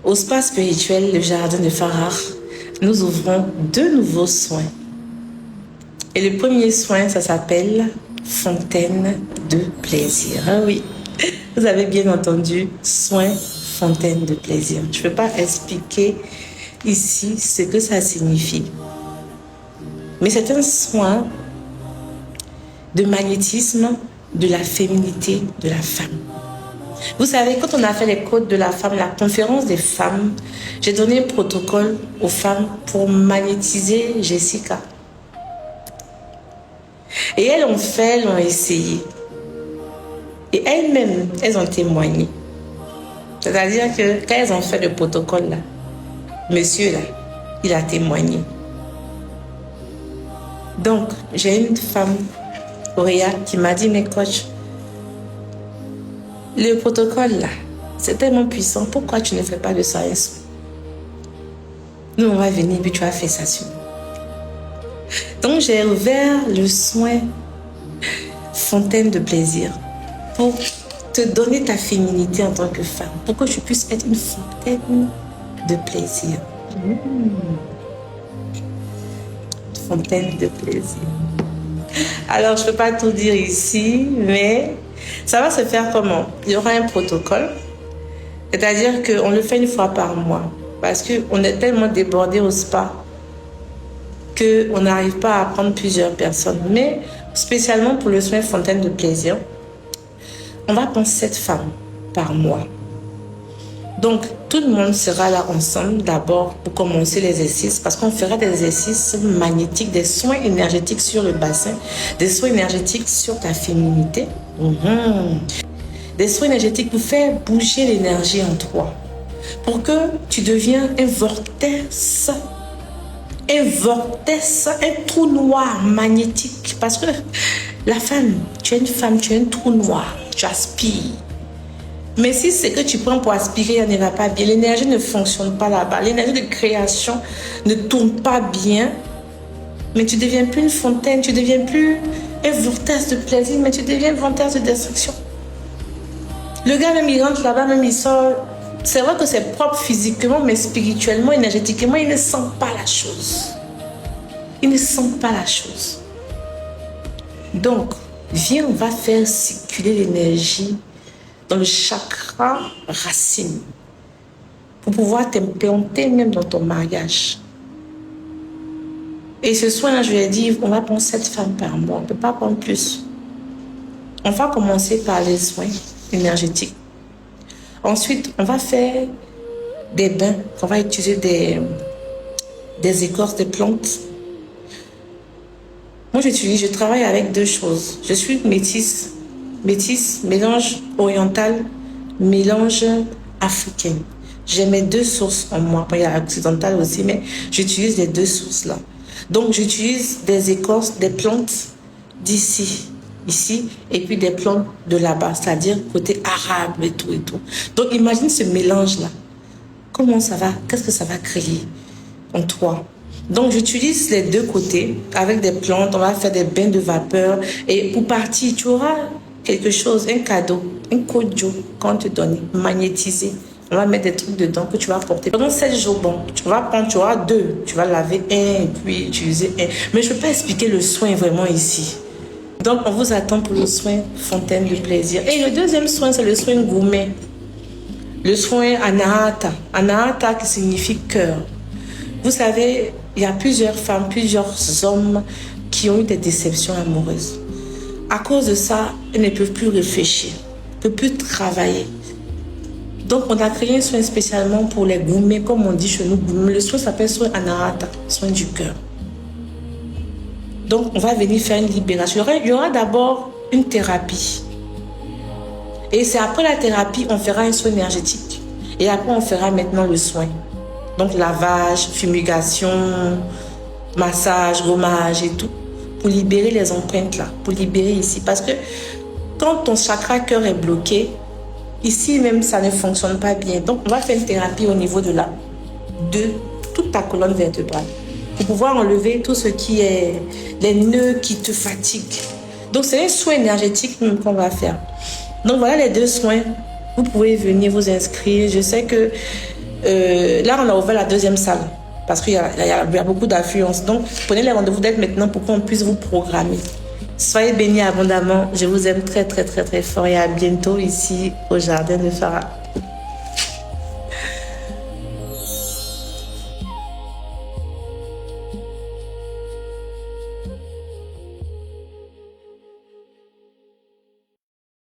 Au spa spirituel, le jardin de Farah, nous ouvrons 2 nouveaux soins. Et le premier soin, ça s'appelle fontaine de plaisir. Ah oui, vous avez bien entendu, soin fontaine de plaisir. Je ne peux pas expliquer ici ce que ça signifie. Mais c'est un soin de magnétisme de la féminité de la femme. Vous savez, quand on a fait les codes de la femme, la conférence des femmes, j'ai donné un protocole aux femmes pour magnétiser Jessica. Et elles l'ont fait, elles l'ont essayé. Et elles-mêmes, elles ont témoigné. C'est-à-dire que quand elles ont fait le protocole là, monsieur là, il a témoigné. Donc, j'ai une femme, Auréa, qui m'a dit, mais coach, le protocole là, c'est tellement puissant, pourquoi tu ne fais pas de ça un soin? Nous, on va venir, puis tu vas faire ça sur nous. Donc, j'ai ouvert le soin fontaine de plaisir pour te donner ta féminité en tant que femme, pour que tu puisses être une fontaine de plaisir. Fontaine de plaisir. Alors, je ne peux pas tout dire ici, mais ça va se faire comment? Il y aura un protocole, c'est-à-dire qu'on le fait 1 fois par mois, parce qu'on est tellement débordé au spa qu'on n'arrive pas à prendre plusieurs personnes. Mais spécialement pour le soin fontaine de plaisir, on va prendre 7 femmes par mois. Donc, tout le monde sera là ensemble d'abord pour commencer l'exercice, parce qu'on fera des exercices magnétiques, des soins énergétiques sur le bassin, des soins énergétiques sur ta féminité, des soins énergétiques pour faire bouger l'énergie en toi, pour que tu deviens un vortex, un trou noir magnétique. Parce que la femme, tu es une femme, tu es un trou noir, tu aspires. Mais si c'est que tu prends pour aspirer, elle ne va pas bien. L'énergie ne fonctionne pas là-bas. L'énergie de création ne tourne pas bien. Mais tu ne deviens plus une fontaine, tu ne deviens plus un vortex de plaisir, mais tu deviens un vortex de destruction. Le gars, même il rentre là-bas, même il sort. C'est vrai que c'est propre physiquement, mais spirituellement, énergétiquement, il ne sent pas la chose. Il ne sent pas la chose. Donc, viens, on va faire circuler l'énergie dans le chakra racine pour pouvoir t'implanter même dans ton mariage. Et ce soin-là, je lui ai dit, on va prendre 7 femmes par mois, on ne peut pas prendre plus. On va commencer par les soins énergétiques. Ensuite, on va faire des bains, on va utiliser des écorces de plantes. Moi, je travaille avec 2 choses. Je suis métisse, mélange oriental, mélange africain. J'ai mes 2 sources en moi. Il y a occidental aussi, mais j'utilise les 2 sources-là. Donc, j'utilise des écorces, des plantes d'ici, ici, et puis des plantes de là-bas, c'est-à-dire côté arabe et tout et tout. Donc, imagine ce mélange-là. Comment ça va? Qu'est-ce que ça va créer en toi? Donc, j'utilise les 2 côtés avec des plantes. On va faire des bains de vapeur. Et pour partir, tu auras quelque chose, un cadeau, un kojo qu'on te donne, magnétisé. On va mettre des trucs dedans que tu vas porter. Pendant 7 jours, bon, tu vas prendre, tu auras 2. Tu vas laver un et puis utiliser un. Mais je ne peux pas expliquer le soin vraiment ici. Donc, on vous attend pour le soin fontaine de plaisir. Et le deuxième soin, c'est le soin gourmet. Le soin anahata. Anahata qui signifie cœur. Vous savez, il y a plusieurs femmes, plusieurs hommes qui ont eu des déceptions amoureuses. À cause de ça, elles ne peuvent plus réfléchir, ne peuvent plus travailler. Donc, on a créé un soin spécialement pour les gourmets, comme on dit chez nous. Le soin s'appelle soin anahata, soin du cœur. Donc, on va venir faire une libération. Il y aura d'abord une thérapie. Et c'est après la thérapie, on fera un soin énergétique. Et après, on fera maintenant le soin. Donc, lavage, fumigation, massage, gommage et tout. Pour libérer les empreintes là, pour libérer ici. Parce que quand ton chakra cœur est bloqué, ici même, ça ne fonctionne pas bien. Donc, on va faire une thérapie au niveau de toute ta colonne vertébrale. Pour pouvoir enlever tout ce qui est les nœuds qui te fatiguent. Donc, c'est un soin énergétique qu'on va faire. Donc, voilà les 2 soins. Vous pouvez venir vous inscrire. Je sais que Là, on a ouvert la deuxième salle parce qu'il y a beaucoup d'affluence. Donc, prenez les rendez-vous d'être maintenant pour qu'on puisse vous programmer. Soyez bénis abondamment. Je vous aime très, très, très, très fort et à bientôt ici au Jardin de Farah.